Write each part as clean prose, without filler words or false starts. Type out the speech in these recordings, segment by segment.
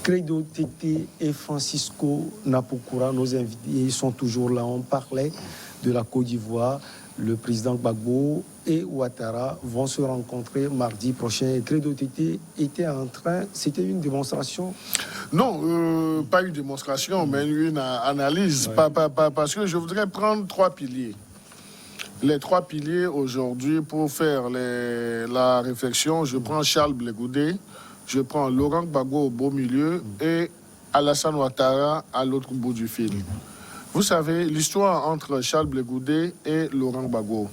Credo Tété et Francisco Napokura, nos invités, sont toujours là. On parlait de la Côte d'Ivoire. Le président Gbagbo et Ouattara vont se rencontrer mardi prochain. Et Credo Tété était en train, c'était une démonstration? Non, pas une démonstration, mais une analyse. Ouais. Parce que je voudrais prendre 3 piliers. Les 3 piliers aujourd'hui pour faire la réflexion. Je prends Charles Blé Goudé, je prends Laurent Gbagbo au beau milieu et Alassane Ouattara à l'autre bout du fil. Vous savez, l'histoire entre Charles Blé Goudé et Laurent Gbagbo.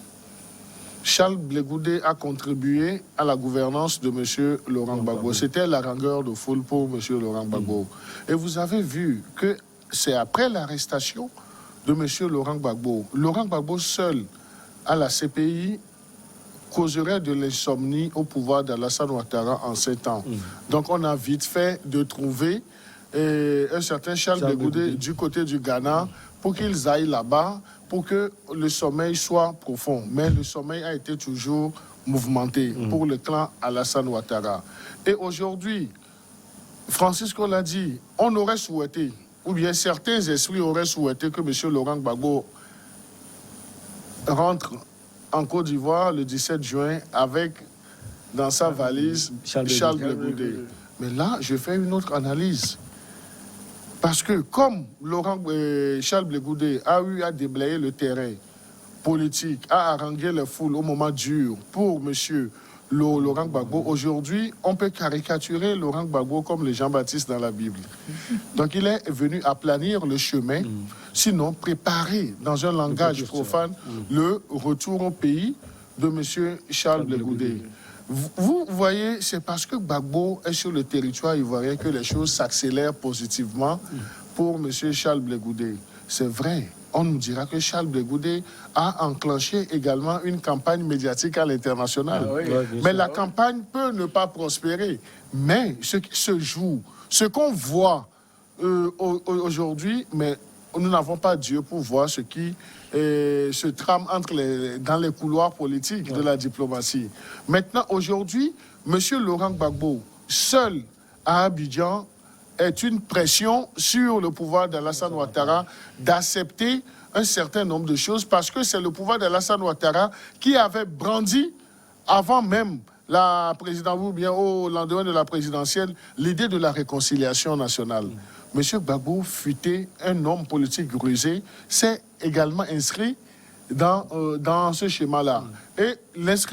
Charles Blé Goudé a contribué à la gouvernance de M. Laurent Gbagbo. C'était la rangueur de foule pour M. Laurent Gbagbo. Et vous avez vu que c'est après l'arrestation de M. Laurent Gbagbo. Laurent Gbagbo seul à la CPI causerait de l'insomnie au pouvoir d'Alassane Ouattara en 7 ans. Donc on a vite fait de trouver un certain Charles Blé Goudé du côté du Ghana pour qu'ils aillent là-bas, pour que le sommeil soit profond. Mais le sommeil a été toujours mouvementé pour le clan Alassane Ouattara. Et aujourd'hui, Francisco l'a dit, on aurait souhaité, ou bien certains esprits auraient souhaité que M. Laurent Gbagbo rentre en Côte d'Ivoire le 17 juin avec, dans sa valise, Charles Blé Goudé. Mais là, je fais une autre analyse. Parce que comme Charles Blé Goudé a eu à déblayer le terrain politique, a harangué les foules au moment dur pour M. Laurent Gbagbo, aujourd'hui, on peut caricaturer Laurent Gbagbo comme le Jean-Baptiste dans la Bible. Donc il est venu aplanir le chemin, sinon préparer dans un langage profane le retour au pays de M. Charles Blé Goudé. Vous voyez, c'est parce que Gbagbo est sur le territoire ivoirien que les choses s'accélèrent positivement pour M. Charles Blé Goudé. C'est vrai, on nous dira que Charles Blé Goudé a enclenché également une campagne médiatique à l'international. Ah oui, mais la campagne peut ne pas prospérer. Mais ce qui se joue, ce qu'on voit aujourd'hui, mais nous n'avons pas Dieu pour voir ce qui se trame dans les couloirs politiques de la diplomatie. Maintenant, aujourd'hui, M. Laurent Gbagbo, seul à Abidjan, est une pression sur le pouvoir d'Alassane Ouattara d'accepter un certain nombre de choses parce que c'est le pouvoir d'Alassane Ouattara qui avait brandi avant même la présidence ou bien au lendemain de la présidentielle l'idée de la réconciliation nationale. M. Gbagbo futait un homme politique rusé, s'est également inscrit dans ce schéma-là. Et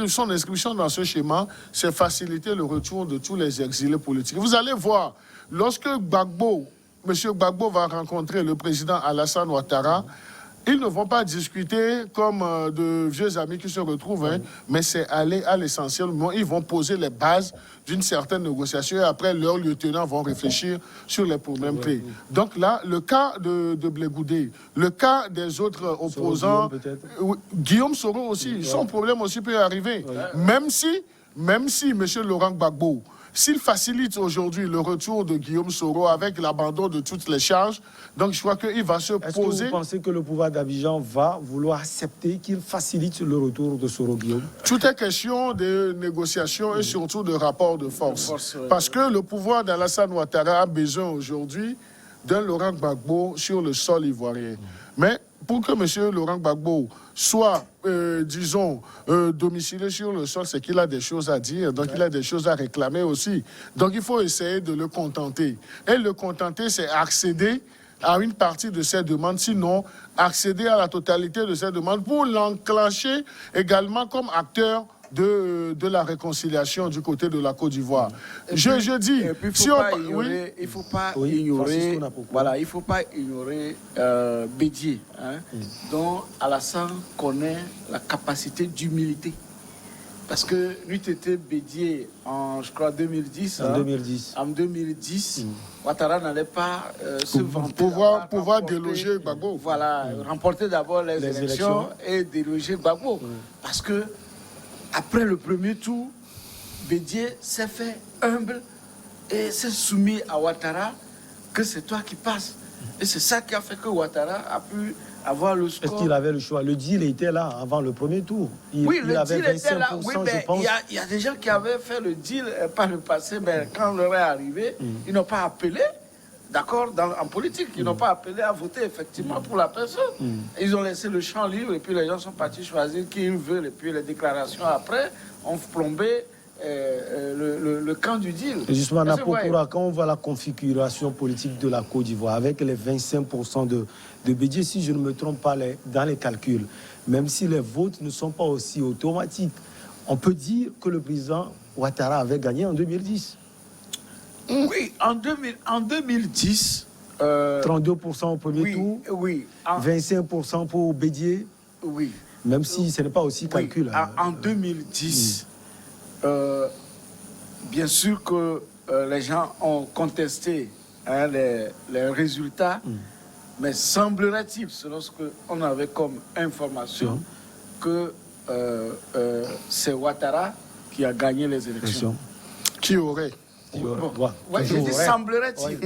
son inscription dans ce schéma, c'est faciliter le retour de tous les exilés politiques. Vous allez voir, lorsque M. Gbagbo va rencontrer le président Alassane Ouattara, ils ne vont pas discuter comme de vieux amis qui se retrouvent, mais c'est aller à l'essentiel. Ils vont poser les bases d'une certaine négociation et après, leurs lieutenants vont réfléchir sur les problèmes clés. Donc là, le cas de Blé Goudé, le cas des autres opposants, Guillaume Soro aussi, son problème aussi peut arriver. Même si M. Laurent Gbagbo, s'il facilite aujourd'hui le retour de Guillaume Soro avec l'abandon de toutes les charges, donc je crois qu'il va se poser... Est-ce que vous pensez que le pouvoir d'Abidjan va vouloir accepter qu'il facilite le retour de Soro Guillaume? Tout est question de négociation et surtout de rapport de force. Parce que le pouvoir d'Alassane Ouattara a besoin aujourd'hui d'un Laurent Gbagbo sur le sol ivoirien. Mais pour que M. Laurent Gbagbo soit, disons, domicilié sur le sol, c'est qu'il a des choses à dire, donc il a des choses à réclamer aussi. Donc il faut essayer de le contenter. Et le contenter, c'est accéder à une partie de ses demandes, sinon accéder à la totalité de ses demandes pour l'enclencher également comme acteur de la réconciliation du côté de la Côte d'Ivoire. Je dis, il faut pas ignorer, voilà, il faut pas ignorer Bédié, dont Alassane connaît la capacité d'humilité. Parce que lui, était Bédié en, je crois, 2010. En 2010, Ouattara n'allait pas se vanter. Pouvoir déloger Gbagbo. Voilà, remporter d'abord les élections et déloger Gbagbo. Parce que après le premier tour, Bédié s'est fait humble et s'est soumis à Ouattara, que c'est toi qui passes. Et c'est ça qui a fait que Ouattara a pu avoir le score. Est-ce qu'il avait le choix? Le deal était là avant le premier tour. Oui, le avait deal était là. Oui, mais je pense. Il y a des gens qui avaient fait le deal par le passé, mais quand leur est arrivé, ils n'ont pas appelé, d'accord, en politique, ils n'ont pas appelé à voter effectivement pour la personne. Ils ont laissé le champ libre et puis les gens sont partis choisir qui ils veulent. Et puis les déclarations après ont plombé le camp du deal. Et justement, Napokura, quand on voit la configuration politique de la Côte d'Ivoire avec les 25% de Bédié, si je ne me trompe pas dans les calculs, même si les votes ne sont pas aussi automatiques, on peut dire que le président Ouattara avait gagné en 2010. Oui, en 2010... 32% au premier tour, oui, 25% pour Bédié, oui. Même si ce n'est pas aussi calcul. Oui, en 2010, bien sûr que les gens ont contesté les résultats, mais semblerait-il, selon ce qu'on avait comme information, que c'est Ouattara qui a gagné les élections. Qui aurait je dis semblerait-il.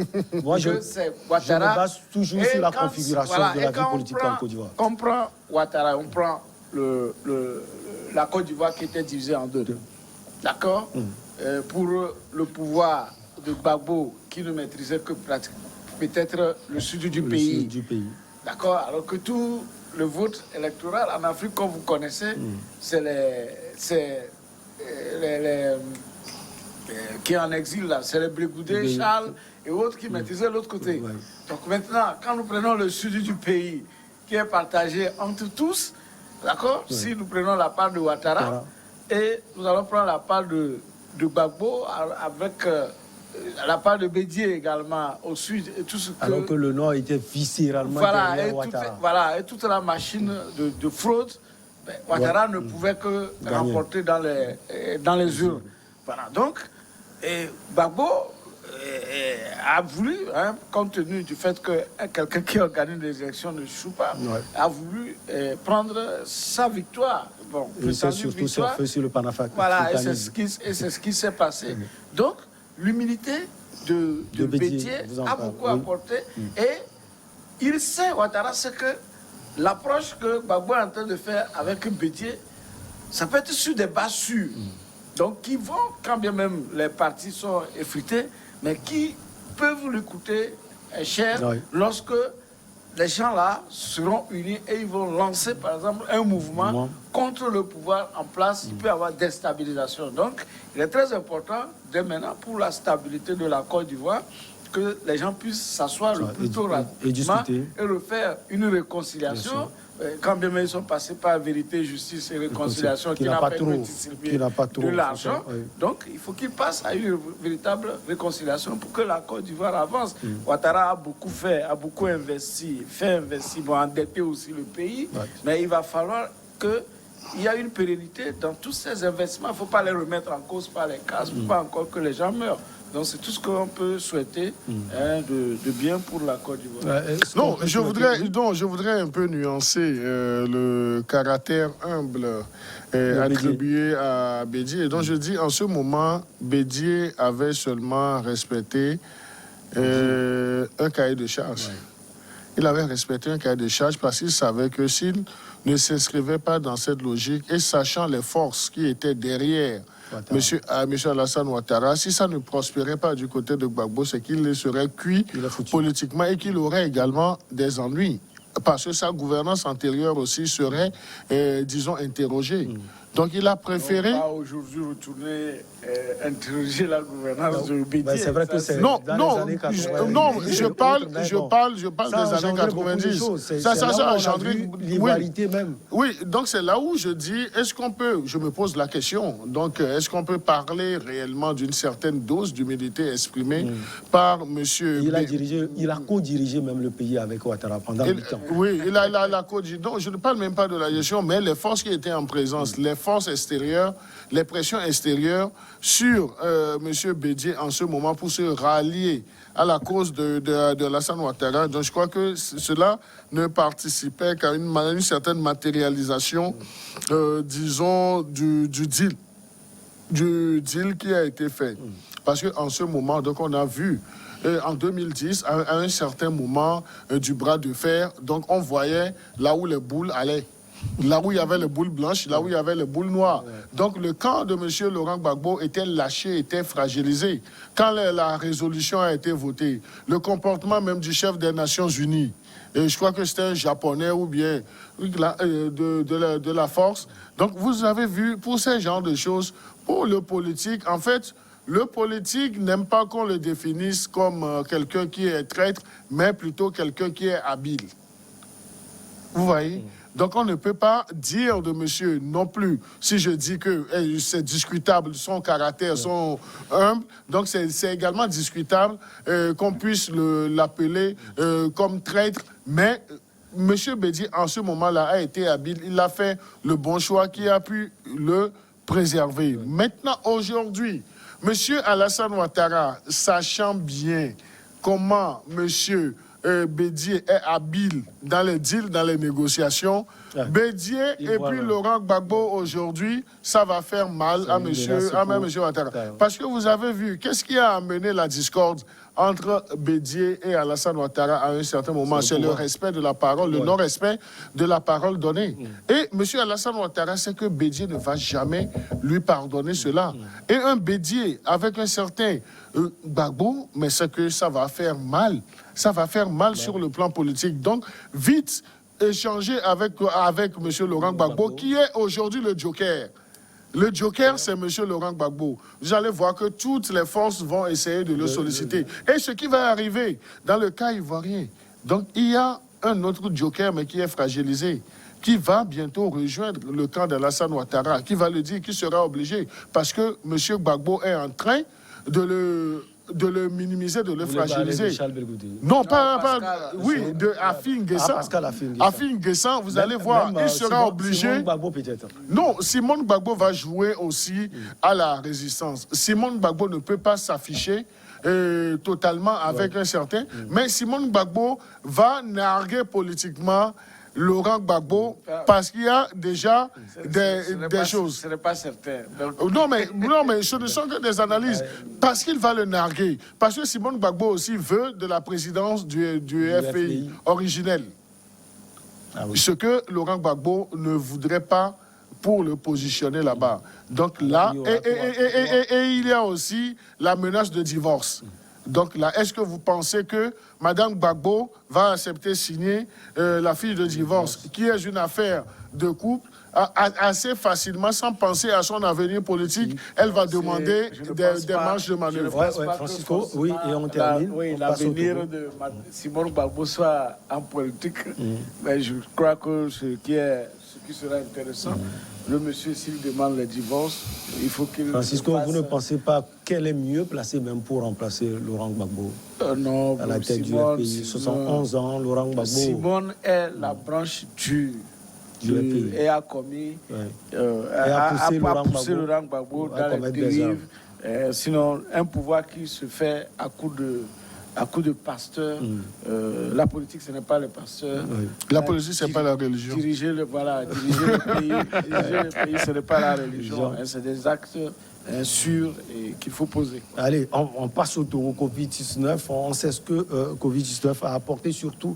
Moi, je me base toujours sur la configuration de la vie politique en Côte d'Ivoire. On prend Ouattara, on prend la Côte d'Ivoire qui était divisée en deux. D'accord. Pour le pouvoir de Gbagbo, qui ne maîtrisait que peut-être le sud du pays. D'accord. Alors que tout le vote électoral en Afrique, comme vous connaissez, c'est les qui est en exil là, c'est les Brégoudé, Charles et autres qui maîtrisaient l'autre côté. Donc maintenant, quand nous prenons le sud du pays, qui est partagé entre tous, d'accord, si nous prenons la part de Ouattara, et nous allons prendre la part de Gbagbo, avec la part de Bédié également au sud, et tout ce que... Alors que le nord était viscéralement derrière Ouattara. Et toute la machine de fraude, Ouattara ne pouvait que remporter dans les urnes. Voilà, donc, Gbagbo a voulu, compte tenu du fait que quelqu'un qui organise des élections ne joue pas, a voulu prendre sa victoire. Bon, et c'est surtout surfer sur le panafricanisme. Voilà, et c'est ce qui s'est passé. Donc, l'humilité de Bédié a beaucoup apporté, et il sait, Ouattara, c'est que l'approche que Gbagbo est en train de faire avec Bédié, ça peut être sur des bases sûres. Donc, qui vont, quand bien même les partis sont effrités, mais qui peuvent lui coûter cher lorsque les gens-là seront unis et ils vont lancer, par exemple, un mouvement contre le pouvoir en place. Il peut y avoir déstabilisation. Donc, il est très important, dès maintenant, pour la stabilité de la Côte d'Ivoire, que les gens puissent s'asseoir le plus tôt rapidement et refaire une réconciliation. Quand bien même ils sont passés par vérité, justice et réconciliation, qui n'a pas trop de l'argent. Donc, il faut qu'ils passent à une véritable réconciliation pour que la Côte d'Ivoire avance. Ouattara a beaucoup fait, a beaucoup investi, bon, endetté aussi le pays, mais il va falloir qu'il y ait une pérennité dans tous ces investissements. Il ne faut pas les remettre en cause par les cases, pas encore que les gens meurent. Donc c'est tout ce qu'on peut souhaiter de bien pour la Côte d'Ivoire. Non, je voudrais un peu nuancer le caractère humble attribué à Bédié. Donc je dis, en ce moment, Bédié avait seulement respecté un cahier de charge. Il avait respecté un cahier de charge parce qu'il savait que s'il ne s'inscrivait pas dans cette logique, et sachant les forces qui étaient derrière Monsieur Alassane Ouattara, si ça ne prospérait pas du côté de Gbagbo, c'est qu'il serait cuit politiquement et qu'il aurait également des ennuis. Parce que sa gouvernance antérieure aussi serait, disons, interrogée. Donc il a préféré... On va aujourd'hui retourner interroger la gouvernance de Bédié. C'est vrai que c'est non, dans les années 80. Non, je parle des années 90. Ça a engendré l'ivalité même. Oui, donc c'est là où je dis, je me pose la question, donc est-ce qu'on peut parler réellement d'une certaine dose d'humilité exprimée par monsieur... Il a co-dirigé même le pays avec Ouattara pendant 8 ans. Oui, il a co-dirigé. Donc je ne parle même pas de la gestion, mais les forces qui étaient en présence, les forces extérieures, les pressions extérieures sur M. Bédié en ce moment pour se rallier à la cause de Alassane Ouattara. Donc je crois que cela ne participait qu'à une certaine matérialisation, disons, du deal qui a été fait. Parce qu'en ce moment, donc on a vu en 2010, à un certain moment du bras de fer. Donc, on voyait là où les boules allaient. Là où il y avait les boules blanches, là où il y avait les boules noires. Donc, le camp de M. Laurent Gbagbo était lâché, était fragilisé. Quand la résolution a été votée, le comportement même du chef des Nations Unies, et je crois que c'était un Japonais ou bien de la force. Donc, vous avez vu, pour ce genre de choses, pour le politique, en fait, le politique n'aime pas qu'on le définisse comme quelqu'un qui est traître, mais plutôt quelqu'un qui est habile. Vous voyez? Donc, on ne peut pas dire de monsieur non plus, si je dis que c'est discutable, son caractère, son humble, donc c'est également discutable qu'on puisse l'appeler comme traître, mais monsieur Bédié, en ce moment-là, a été habile, il a fait le bon choix qui a pu le préserver. Maintenant, aujourd'hui, monsieur Alassane Ouattara, sachant bien comment monsieur Bédié est habile dans les deals, dans les négociations. Bédié et puis Laurent Gbagbo aujourd'hui, ça va faire mal à monsieur Ouattara. Parce que vous avez vu, qu'est-ce qui a amené la discorde entre Bédié et Alassane Ouattara à un certain moment? C'est le respect de la parole, le non-respect de la parole donnée. Et monsieur Alassane Ouattara sait que Bédié ne va jamais lui pardonner cela. Et un Bédié avec un certain Gbagbo, mais c'est que ça va faire mal. Ça va faire mal sur le plan politique. Donc, vite échanger avec M. Laurent Gbagbo, qui est aujourd'hui le joker. Le joker, c'est M. Laurent Gbagbo. Vous allez voir que toutes les forces vont essayer de le solliciter. Et ce qui va arriver dans le cas ivoirien. Donc, il y a un autre joker, mais qui est fragilisé, qui va bientôt rejoindre le camp d'Alassane Ouattara, qui va le dire qu'il sera obligé, parce que M. Gbagbo est en train de le minimiser, de le fragiliser. Non, oui, de Afin Guessan. Afin Guessan, vous allez voir, il sera obligé. Simone Gbagbo peut-être. Non, Simone Gbagbo va jouer aussi à la résistance. Simone Gbagbo ne peut pas s'afficher totalement avec un certain, mais Simone Gbagbo va narguer politiquement Laurent Gbagbo, parce qu'il y a déjà des choses. Ce n'est pas certain. Non, mais ce ne sont que des analyses. Parce qu'il va le narguer. Parce que Simone Gbagbo aussi veut de la présidence du FPI originel. Ce que Laurent Gbagbo ne voudrait pas pour le positionner là-bas. Donc là, et il y a aussi la menace de divorce. Donc là, est-ce que vous pensez que Mme Gbagbo va accepter signer la fiche de divorce, qui est une affaire de couple, assez facilement, sans penser à son avenir politique? Elle va demander des marges de manœuvre. Francisco, oui, et on termine. Oui, l'avenir de Simone Gbagbo soit en politique. Mais je crois que ce qui sera intéressant, le monsieur, s'il demande le divorce, il faut qu'il... Francisco, vous ne pensez pas qu'elle est mieux placée même pour remplacer Laurent Gbagbo non, à la tête Simone, du FPI, 71 ans, Laurent Gbagbo. Simone est la branche et a commis, a poussé Laurent Gbagbo dans les dérives. Sinon, un pouvoir qui se fait à coup de pasteur. La politique, ce n'est pas le pasteur. La politique, ce n'est pas la religion. Diriger le pays, ce n'est pas la religion. C'est des actes sûrs qu'il faut poser. Allez, on passe au Covid-19. On sait ce que Covid-19 a apporté, surtout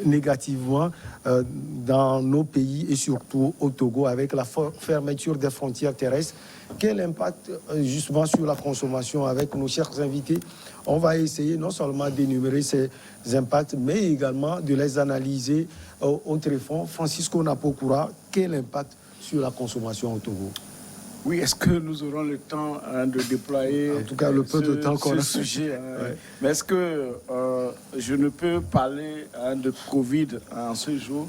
négativement dans nos pays et surtout au Togo, avec la fermeture des frontières terrestres. Quel impact justement sur la consommation avec nos chers invités? On va essayer non seulement d'énumérer ces impacts, mais également de les analyser au tréfonds. Francisco Napokura, quel impact sur la consommation au Togo? Oui, est-ce que nous aurons le temps de déployer en tout cas, le peu de temps qu'on a. Sujet, mais est-ce que je ne peux parler de Covid en ce jour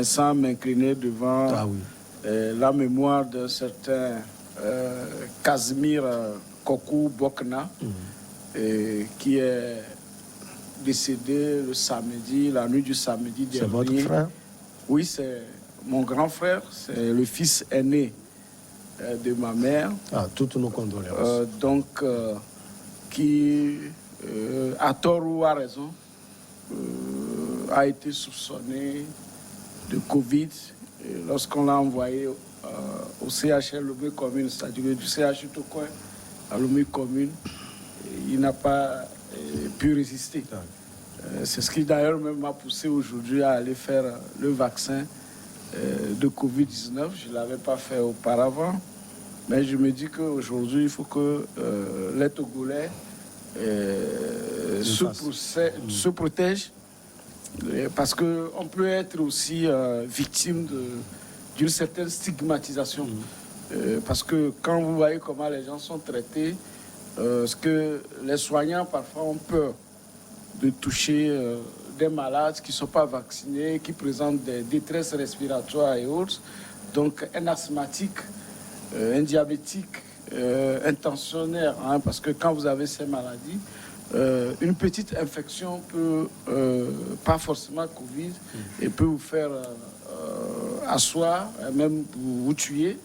sans m'incliner devant la mémoire d'un certain Casimir Kokou Bokna, qui est décédé le samedi, la nuit du samedi dernier. C'est votre frère? Oui, c'est mon grand frère, c'est le fils aîné de ma mère. Toutes nos condoléances. Qui, à tort ou à raison, a été soupçonné de Covid. Lorsqu'on l'a envoyé au CHL Lomé Commune, c'est-à-dire du CHU Tokoin à Lomé Commune, il n'a pas pu résister. C'est ce qui d'ailleurs m'a poussé aujourd'hui à aller faire le vaccin de Covid-19. Je ne l'avais pas fait auparavant, mais je me dis qu'aujourd'hui, il faut que les Togolais se protègent, parce qu'on peut être aussi victime d'une certaine stigmatisation. Parce que quand vous voyez comment les gens sont traités, ce que les soignants parfois ont peur de toucher des malades qui ne sont pas vaccinés, qui présentent des détresses respiratoires et autres. Donc un asthmatique, un diabétique, un tensionnaire, parce que quand vous avez ces maladies, une petite infection peut, pas forcément Covid, et peut vous faire asseoir, même vous tuer.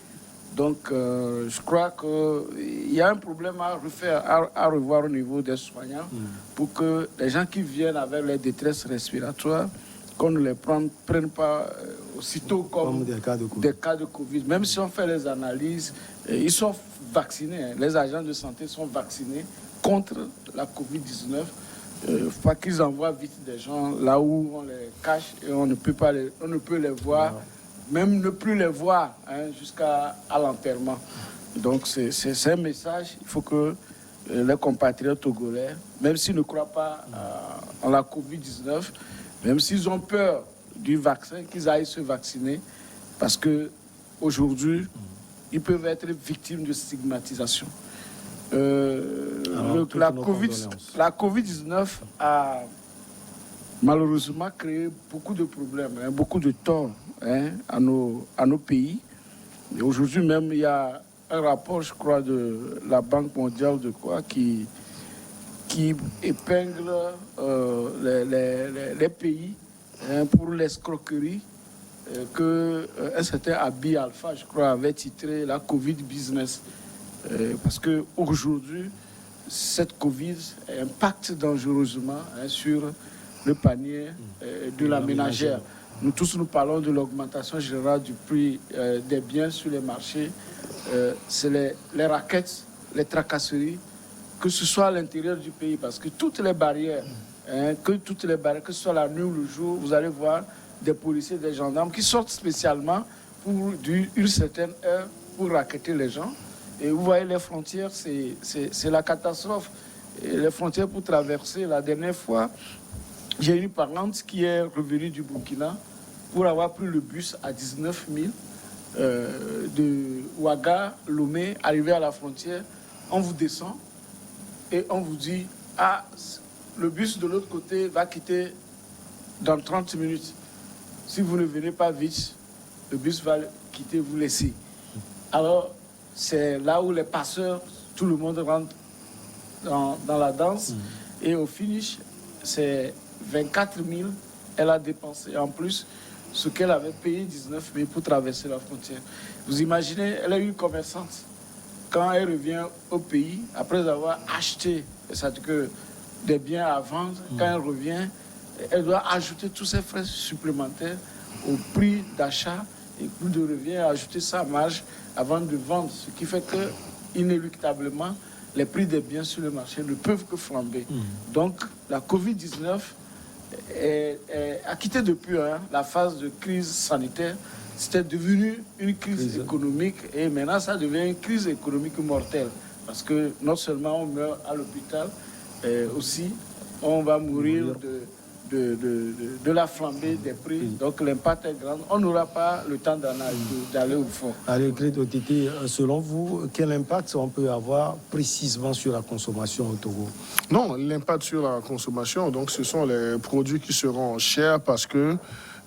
Donc, je crois qu'il y a un problème à revoir au niveau des soignants pour que les gens qui viennent avec les détresses respiratoires, qu'on ne les prenne pas aussitôt comme des cas de COVID. Même si on fait les analyses, ils sont vaccinés. Les agents de santé sont vaccinés contre la COVID-19. Il faut pas qu'ils envoient vite des gens là où on les cache et on ne peut les voir. Même ne plus les voir jusqu'à l'enterrement. Donc c'est un message. Il faut que les compatriotes togolais, même s'ils ne croient pas en la Covid-19, même s'ils ont peur du vaccin, qu'ils aillent se vacciner, parce qu'aujourd'hui, ils peuvent être victimes de stigmatisation. La Covid-19 a malheureusement créé beaucoup de problèmes, beaucoup de torts à nos pays. Et aujourd'hui même, il y a un rapport, je crois, de la Banque mondiale qui épingle les pays pour l'escroquerie qu'un certain Abi Alpha, je crois, avait titré la Covid business. Parce qu'aujourd'hui, cette Covid impacte dangereusement sur le panier de la ménagère. Nous tous, nous parlons de l'augmentation générale du prix des biens sur les marchés. C'est les raquettes, les tracasseries, que ce soit à l'intérieur du pays, parce que toutes les barrières, que ce soit la nuit ou le jour, vous allez voir des policiers, des gendarmes qui sortent spécialement pour une certaine heure pour raqueter les gens. Et vous voyez les frontières, c'est la catastrophe. Et les frontières pour traverser, la dernière fois, j'ai une parente qui est revenue du Burkina pour avoir pris le bus à 19 000 de Ouaga, Lomé, arrivé à la frontière. On vous descend et on vous dit « Ah, le bus de l'autre côté va quitter dans 30 minutes. Si vous ne venez pas vite, le bus va quitter, vous laisser. » Alors, c'est là où les passeurs, tout le monde rentre dans la danse. Et au finish, c'est 24 000, elle a dépensé en plus ce qu'elle avait payé 19 000 pour traverser la frontière. Vous imaginez, elle est une commerçante. Quand elle revient au pays, après avoir acheté, c'est-à-dire que des biens à vendre, quand elle revient, elle doit ajouter tous ses frais supplémentaires au prix d'achat et plus de revient, ajouter sa marge avant de vendre. Ce qui fait que, inéluctablement, les prix des biens sur le marché ne peuvent que flamber. Donc, la Covid-19 a quitté depuis la phase de crise sanitaire. C'était devenu une crise économique et maintenant ça devient une crise économique mortelle. Parce que non seulement on meurt à l'hôpital, aussi on va mourir de la flambée des prix. Donc l'impact est grand. On n'aura pas le temps d'aller au fond. Allez, Titi, selon vous, quel impact on peut avoir précisément sur la consommation au Togo? Non, l'impact sur la consommation, donc ce sont les produits qui seront chers parce que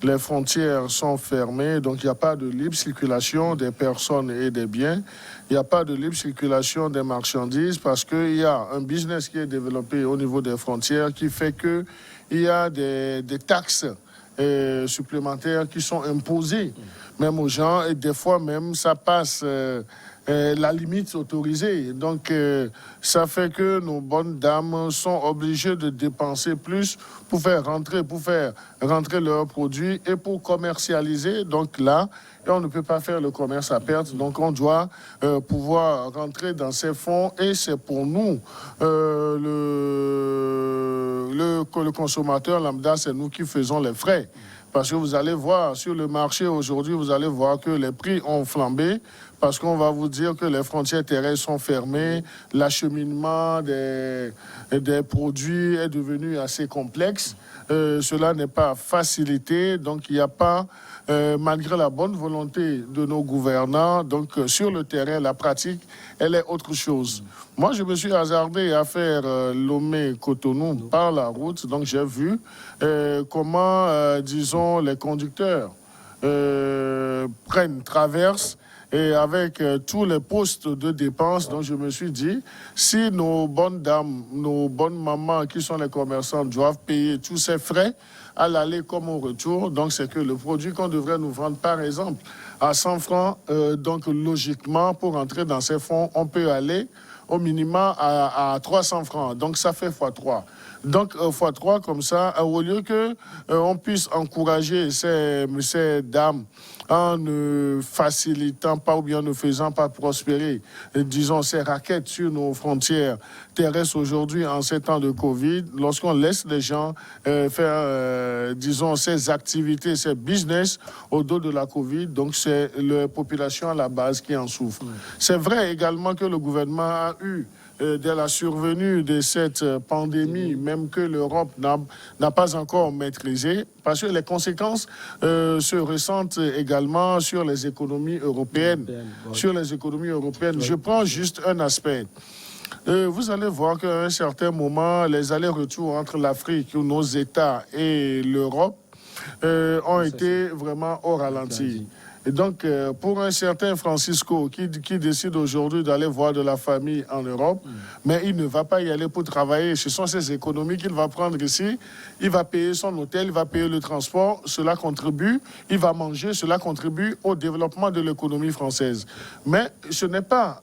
les frontières sont fermées, donc il n'y a pas de libre circulation des personnes et des biens. Il n'y a pas de libre circulation des marchandises parce qu'il y a un business qui est développé au niveau des frontières qui fait qu'il y a des taxes supplémentaires qui sont imposées même aux gens et des fois même ça passe la limite autorisée. Donc, ça fait que nos bonnes dames sont obligées de dépenser plus pour faire rentrer leurs produits et pour commercialiser. Donc là, on ne peut pas faire le commerce à perte. Donc, on doit pouvoir rentrer dans ces fonds et c'est pour nous, le consommateur lambda, c'est nous qui faisons les frais. Parce que vous allez voir, sur le marché aujourd'hui, vous allez voir que les prix ont flambé parce qu'on va vous dire que les frontières terrestres sont fermées, l'acheminement des produits est devenu assez complexe. Cela n'est pas facilité, donc il n'y a pas, malgré la bonne volonté de nos gouvernants, donc sur le terrain, la pratique, elle est autre chose. Moi, je me suis hasardé à faire Lomé-Cotonou par la route, donc j'ai vu comment, disons, les conducteurs traversent, et avec tous les postes de dépenses, donc je me suis dit, si nos bonnes dames, nos bonnes mamans qui sont les commerçants doivent payer tous ces frais à l'aller comme au retour, donc c'est que le produit qu'on devrait nous vendre, par exemple, à 100 francs, donc logiquement, pour entrer dans ces fonds, on peut aller au minimum à 300 francs. Donc ça fait x3. Donc x3 comme ça, au lieu que on puisse encourager ces dames en ne facilitant pas ou bien ne faisant pas prospérer, disons, ces raquettes sur nos frontières terrestres aujourd'hui en ces temps de Covid, lorsqu'on laisse les gens faire, disons, ces activités, ces business au dos de la Covid, donc c'est la population à la base qui en souffre. C'est vrai également que le gouvernement a eu dès la survenue de cette pandémie, même que l'Europe n'a pas encore maîtrisé, parce que les conséquences se ressentent également sur les économies européennes. Sur les économies européennes. Je prends juste un aspect. Vous allez voir qu'à un certain moment, les allers-retours entre l'Afrique, nos États et l'Europe ont été vraiment au ralenti. Et donc, pour un certain Francisco qui décide aujourd'hui d'aller voir de la famille en Europe, mais il ne va pas y aller pour travailler. Ce sont ses économies qu'il va prendre ici. Il va payer son hôtel, il va payer le transport. Cela contribue. Il va manger. Cela contribue au développement de l'économie française. Mais ce n'est pas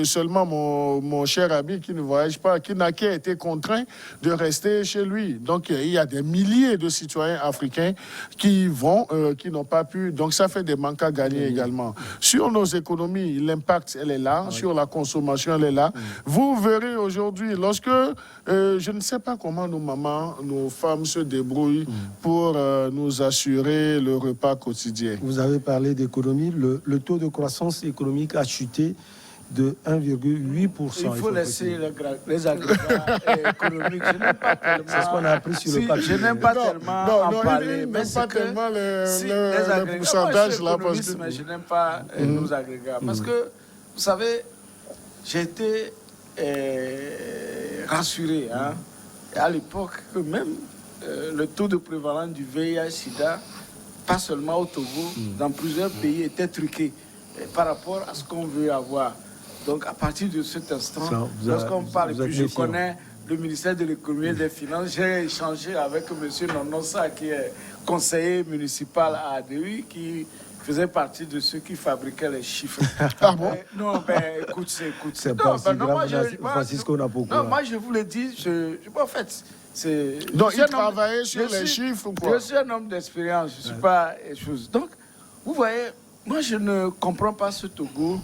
seulement mon cher ami qui ne voyage pas, qui n'a qu'à été contraint de rester chez lui. Donc, il y a des milliers de citoyens africains qui n'ont pas pu. Donc, ça fait des manques à gagner également. Sur nos économies, l'impact, elle est là. Sur la consommation, elle est là. Vous verrez aujourd'hui, lorsque, je ne sais pas comment nos mamans, nos femmes se débrouillent pour nous assurer le repas quotidien. Vous avez parlé d'économie. Le taux de croissance économique a chuté de 1,8%. Il faut laisser les agrégats économiques. Je n'aime pas tellement. C'est ce qu'on a appris sur le papier. Je n'aime pas tellement en parler. Mais c'est pas tellement les pourcentage là. Mais je n'aime pas nos agrégats. Parce que, vous savez, j'ai été rassuré à l'époque que même le taux de prévalence du VIH-Sida, pas seulement au Togo, dans plusieurs pays, était truqué par rapport à ce qu'on veut avoir. Donc, à partir de cet instant, lorsqu'on parle, et puis je connais le ministère de l'économie et des finances, j'ai échangé avec M. Nonosa, qui est conseiller municipal à ADU, qui faisait partie de ceux qui fabriquaient les chiffres. Ah bon? Non, écoute. C'est pas si grave, Francisco Napoukouara. Non, moi, je vous le dis, en fait, c'est... Donc, il travaillait sur les chiffres ou quoi? Je suis un homme d'expérience, je ne suis pas chose. Donc, vous voyez, moi, je ne comprends pas ce Togo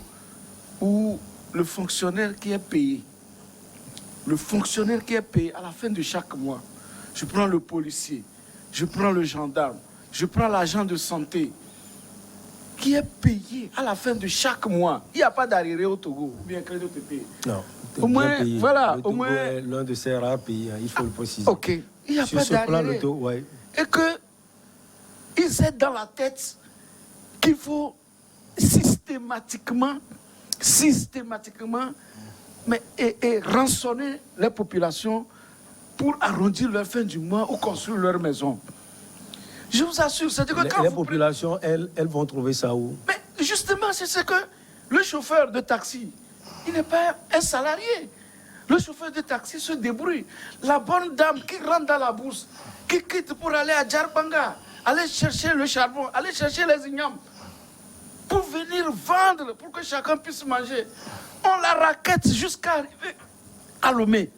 où le fonctionnaire qui est payé, à la fin de chaque mois, je prends le policier, je prends le gendarme, je prends l'agent de santé, qui est payé à la fin de chaque mois. Il n'y a pas d'arriéré au Togo, ou bien crédit OTP. Non. Au moins, payé. voilà. Le Togo est l'un de ces rares pays, il faut le préciser. Ok. Il n'y a pas d'arriéré. Et qu'ils aient dans la tête qu'il faut systématiquement, et rançonner les populations pour arrondir leur fin du mois ou construire leur maison. Je vous assure, c'est que quand les populations, elles vont trouver ça où? Mais justement, c'est ce que le chauffeur de taxi, il n'est pas un salarié. Le chauffeur de taxi se débrouille. La bonne dame qui rentre dans la bourse, qui quitte pour aller à Djarbanga, aller chercher le charbon, aller chercher les ignames. pour venir vendre, pour que chacun puisse manger. On la raquette jusqu'à arriver à Lomé.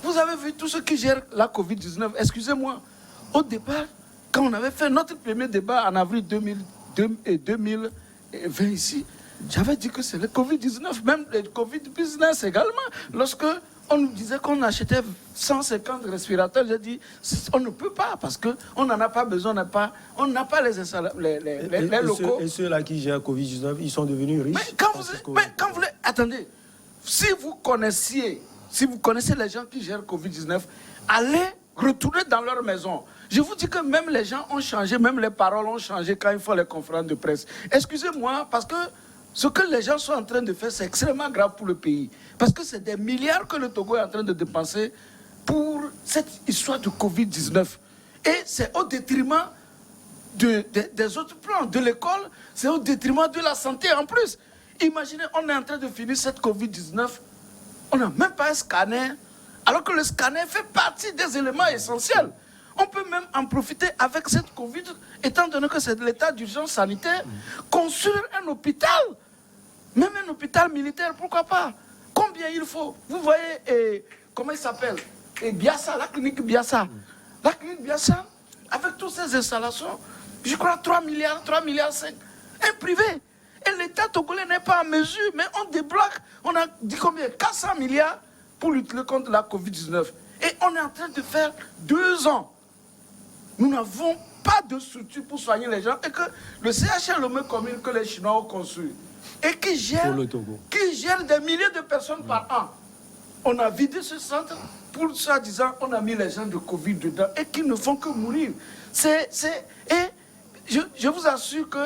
Vous avez vu tous ceux qui gèrent la Covid-19. Excusez-moi, au départ, quand on avait fait notre premier débat en avril 2020 ici, j'avais dit que c'est le Covid-19, même le Covid-business également. Lorsque on nous disait qu'on achetait 150 respirateurs, j'ai dit on ne peut pas parce qu'on n'en a pas besoin, on n'a pas les locaux. Et ceux-là qui gèrent Covid-19, ils sont devenus riches. Mais quand vous attendez, si vous connaissez les gens qui gèrent Covid-19, allez retourner dans leur maison. Je vous dis que même les gens ont changé, même les paroles ont changé quand ils font les conférences de presse. Excusez-moi, parce que ce que les gens sont en train de faire, c'est extrêmement grave pour le pays. Parce que c'est des milliards que le Togo est en train de dépenser pour cette histoire de Covid-19. Et c'est au détriment des autres plans, de l'école, c'est au détriment de la santé en plus. Imaginez, on est en train de finir cette Covid-19, on n'a même pas un scanner, alors que le scanner fait partie des éléments essentiels. On peut même en profiter avec cette Covid, étant donné que c'est de l'état d'urgence sanitaire, construire un hôpital, même un hôpital militaire, pourquoi pas? Combien il faut? Vous voyez, comment il s'appelle? Biassa, la clinique Biassa. La clinique Biassa, avec toutes ces installations, je crois 3 milliards 5. Un privé. Et l'État togolais n'est pas en mesure, mais on débloque, on a dit combien? 400 milliards pour lutter contre la Covid-19. Et on est en train de faire 2 ans. Nous n'avons pas de structure pour soigner les gens et que le CHL Lomé commune que les Chinois ont construit et qui gère des milliers de personnes par an. On a vidé ce centre pour soi-disant on a mis les gens de Covid dedans et qui ne font que mourir. Et je vous assure que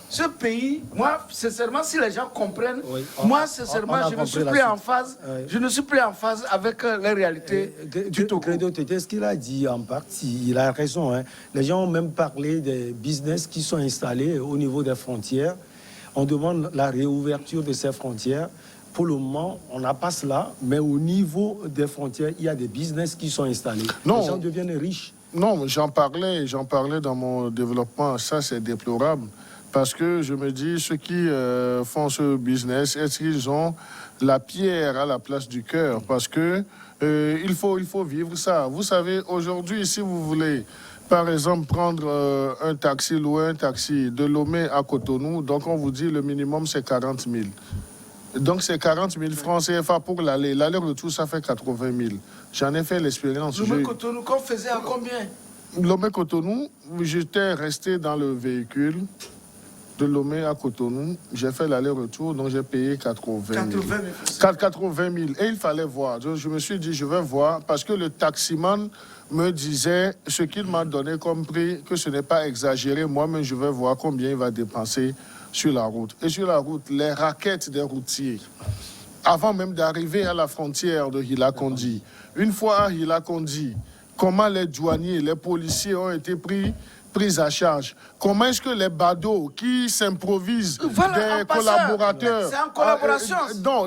ce pays, moi, sincèrement, si les gens comprennent, moi, sincèrement, je ne suis plus en phase. Je ne suis plus en phase avec les réalités du Togo. Ce qu'il a dit en partie, il a raison. Hein. Les gens ont même parlé des business qui sont installés au niveau des frontières. On demande la réouverture de ces frontières. Pour le moment, on n'a pas cela, mais au niveau des frontières, il y a des business qui sont installés. Non. Les gens deviennent riches. Non, j'en parlais dans mon développement. Ça, c'est déplorable. Parce que je me dis, ceux qui font ce business, est-ce qu'ils ont la pierre à la place du cœur? Parce que il faut vivre ça. Vous savez, aujourd'hui, si vous voulez, par exemple, prendre un taxi, louer un taxi de Lomé à Cotonou, donc on vous dit le minimum, c'est 40 000. Donc c'est 40 000 francs CFA pour l'aller. L'aller-retour, ça fait 80 000. J'en ai fait l'expérience. Lomé-Cotonou, qu'on faisait à combien? Lomé-Cotonou, j'étais resté dans le véhicule. De Lomé à Cotonou, j'ai fait l'aller-retour, donc j'ai payé 80 000. 80 000. Et il fallait voir. Je me suis dit, je vais voir, parce que le taximan me disait ce qu'il m'a donné comme prix, que ce n'est pas exagéré. Moi-même, je vais voir combien il va dépenser sur la route. Et sur la route, les raquettes des routiers, avant même d'arriver à la frontière de Hila-Kondi, une fois à Hila-Kondi, comment les douaniers, les policiers ont été pris à charge. Comment est-ce que les badauds qui s'improvisent des collaborateurs, c'est en collaboration.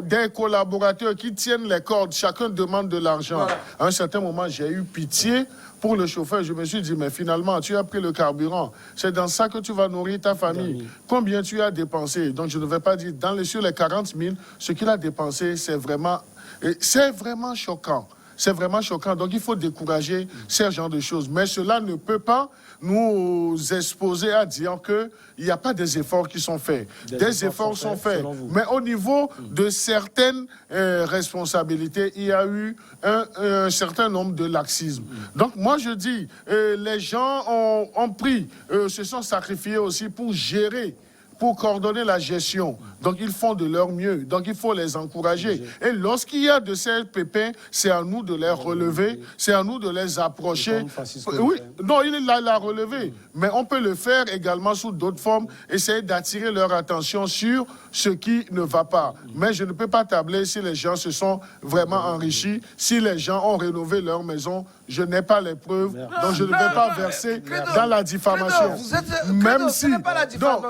Des collaborateurs qui tiennent les cordes, chacun demande de l'argent. Voilà. À un certain moment, j'ai eu pitié pour le chauffeur. Je me suis dit, mais finalement, tu as pris le carburant. C'est dans ça que tu vas nourrir ta famille. Combien tu as dépensé? Donc, je ne vais pas dire, sur les 40 000, ce qu'il a dépensé, c'est vraiment choquant. C'est vraiment choquant. Donc, il faut décourager ce genre de choses. Mais cela ne peut pas nous exposer à dire qu'il n'y a pas des efforts qui sont faits. Des efforts sont faits. Mais au niveau de certaines responsabilités, il y a eu un certain nombre de laxismes. Donc, moi, je dis, les gens ont pris, se sont sacrifiés aussi pour gérer, pour coordonner la gestion. Donc, ils font de leur mieux. Donc, il faut les encourager. Et lorsqu'il y a de ces pépins, c'est à nous de les relever, c'est à nous de les approcher. Oui, non, il l'a relevé. Mais on peut le faire également sous d'autres formes, essayer d'attirer leur attention sur ce qui ne va pas. Mais je ne peux pas tabler si les gens se sont vraiment enrichis, si les gens ont rénové leur maison. Je n'ai pas les preuves, donc je ne vais pas verser dans la diffamation. Même si... Non,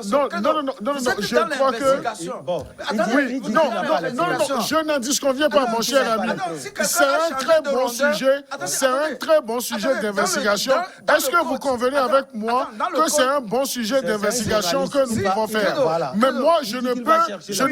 je crois que... Bon, oui, non, je n'en disconviens pas, mon cher ami. C'est un très bon sujet. C'est un très bon sujet d'investigation. Est-ce que vous convenez avec moi que c'est un bon sujet d'investigation que nous pouvons faire? Mais moi, je ne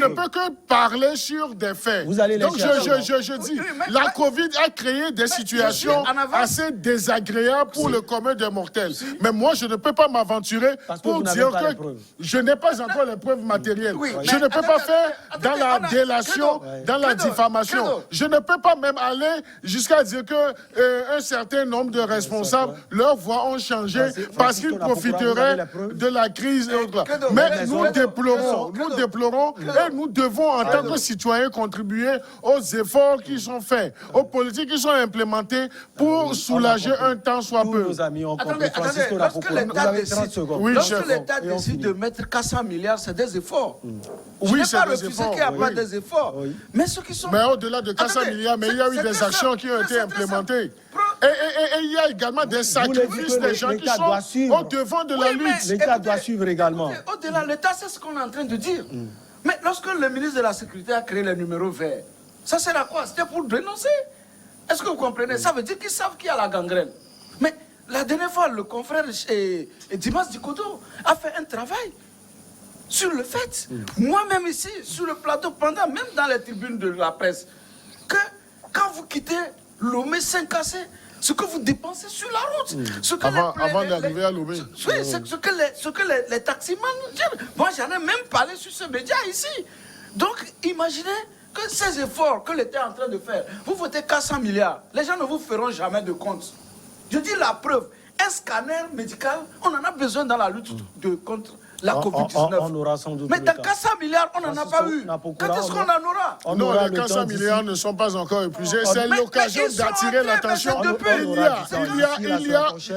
peux que parler sur des faits. Donc, je dis, la COVID a créé des situations assez désagréables pour le commun des mortels. Mais moi, je ne peux pas m'aventurer pour dire que je n'ai pas encore les preuves matérielles. Je ne peux pas faire dans la délation, dans la diffamation. Je ne peux pas même aller jusqu'à dire que un certain nombre de responsables, leurs voix ont changé parce qu'ils profiteraient de la crise et autres. Mais nous déplorons et nous devons en tant que citoyens contribuer aux efforts qui sont faits, aux politiques qui sont implémentées pour soulager un temps soit peu. Nos amis ont Attendez, lorsque l'État décide de mettre 400 milliards, c'est des efforts. Je n'ai pas refusé qu'il n'y a pas des efforts. Mais ceux qui sont... Mais au-delà de 400 milliards, mais il y a eu des actions qui ont été implémentées. Et il y a également des sacrifices des gens qui sont au devant de la lutte. L'État doit suivre également. Au-delà de l'État, c'est ce qu'on est en train de dire. Mais lorsque le ministre de la Sécurité a créé les numéros verts, ça sert à quoi? C'était pour dénoncer. Est-ce que vous comprenez? Ça veut dire qu'ils savent qu'il y a la gangrène. Mais la dernière fois, le confrère Dimas Dikodo a fait un travail sur le fait, moi-même ici, sur le plateau, pendant, même dans les tribunes de la presse, que quand vous quittez Lomé Saint-Cassé, ce que vous dépensez sur la route. Avant d'arriver à Lomé. Oui, ce que les taximans disent. Moi, j'en ai même parlé sur ce média ici. Donc, imaginez que ces efforts que l'État est en train de faire, vous votez 400 milliards, les gens ne vous feront jamais de compte. Je dis la preuve, un scanner médical, on en a besoin dans la lutte contre la COVID-19. On aura sans doute. Mais dans 400 milliards, on n'en a pas eu. Quand est-ce qu'on en aura? Non, les 400 milliards ne sont pas encore épuisés. C'est l'occasion d'attirer l'attention.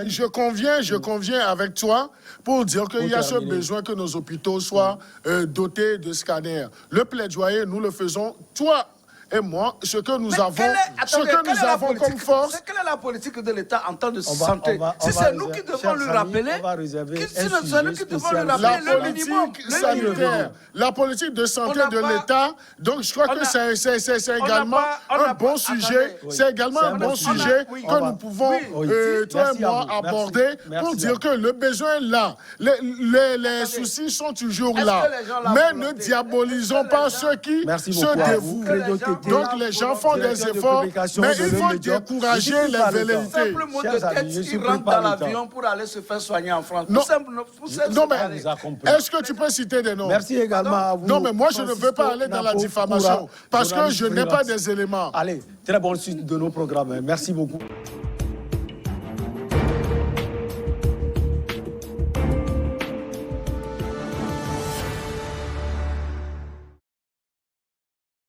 Je conviens avec toi pour dire qu'il y a ce besoin que nos hôpitaux soient dotés de scanners. Le plaidoyer, nous le faisons. Toi et moi, ce que nous avons comme force... Quelle est la politique de l'État en temps de santé? Si c'est nous qui devons lui rappeler, la politique de santé de l'État, donc je crois que c'est également un bon sujet, c'est également un bon sujet que nous pouvons, toi et moi, aborder pour dire que le besoin est là. Les soucis sont toujours là. Mais ne diabolisons pas ceux qui se dévouent. Donc les gens font des efforts, mais il faut décourager les velléités. Simple mot de tête, ils rentrent dans l'avion pour aller se faire soigner en France. Non, mais est-ce que tu peux citer des noms? Merci également à vous. Non, mais moi je ne veux pas aller dans la diffamation parce que je n'ai pas des éléments. Allez, très bonne suite de nos programmes. Merci beaucoup.